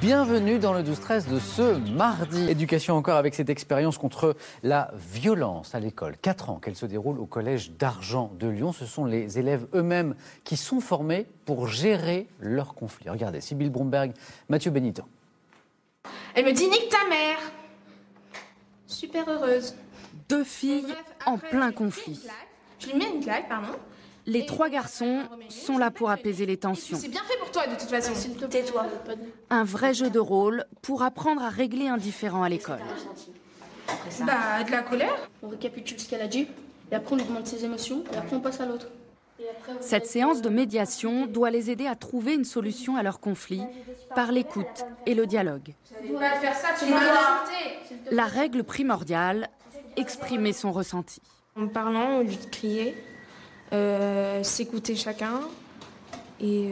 Bienvenue dans le 12-13 de ce mardi. Éducation encore avec cette expérience contre la violence à l'école. 4 ans qu'elle se déroule au collège d'Argent de Lyon. Ce sont les élèves eux-mêmes qui sont formés pour gérer leurs conflits. Regardez, Sybille Bromberg, Mathieu Benito. Elle me dit nique ta mère. Super heureuse. 2 filles en plein conflit. Je lui mets une claque, pardon. Les 3 garçons sont là pour apaiser les tensions. C'est bien fait pour toi de toute façon. Tais-toi. Un vrai jeu de rôle pour apprendre à régler un différend à l'école. Bah, de la colère. On récapitule ce qu'elle a dit, et après on lui demande ses émotions, et après on passe à l'autre. Cette séance de médiation doit les aider à trouver une solution à leur conflit par l'écoute et le dialogue. Tu dois faire ça, tu m'as insulté. La règle primordiale, exprimer son ressenti. En parlant, au lieu de crier, s'écouter chacun et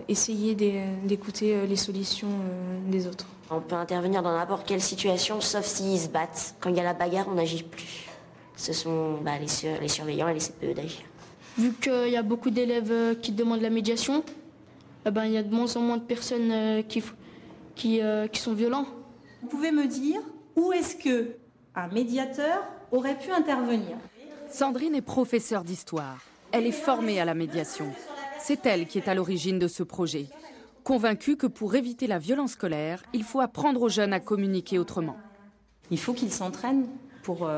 essayer d'écouter les solutions des autres. On peut intervenir dans n'importe quelle situation, sauf s'ils se battent. Quand il y a la bagarre, on n'agit plus. Ce sont les surveillants et les CPE d'agir. Vu qu'il y a beaucoup d'élèves qui demandent la médiation, il y a de moins en moins de personnes qui sont violents. Vous pouvez me dire où est-ce qu'un médiateur aurait pu intervenir? Sandrine est professeure d'histoire. Elle est formée à la médiation. C'est elle qui est à l'origine de ce projet. Convaincue que pour éviter la violence scolaire, il faut apprendre aux jeunes à communiquer autrement. Il faut qu'ils s'entraînent pour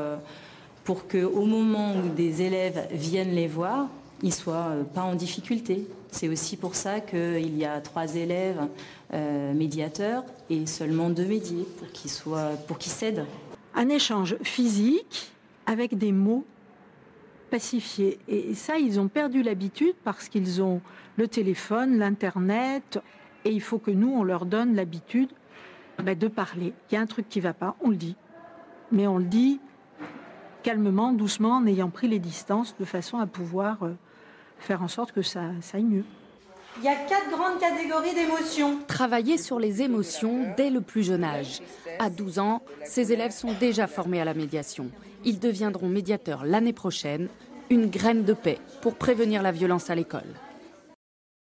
qu'au moment où des élèves viennent les voir, ils ne soient pas en difficulté. C'est aussi pour ça qu'il y a 3 élèves médiateurs et seulement 2 médiés pour qu'ils s'aident. Un échange physique avec des mots pacifiés. Et ça, ils ont perdu l'habitude parce qu'ils ont le téléphone, l'Internet, et il faut que nous, on leur donne l'habitude de parler. Il y a un truc qui ne va pas, on le dit. Mais on le dit calmement, doucement, en ayant pris les distances, de façon à pouvoir faire en sorte que ça aille mieux. Il y a 4 grandes catégories d'émotions. Travailler sur les émotions dès le plus jeune âge. À 12 ans, ces élèves sont déjà formés à la médiation. Ils deviendront médiateurs l'année prochaine, une graine de paix pour prévenir la violence à l'école.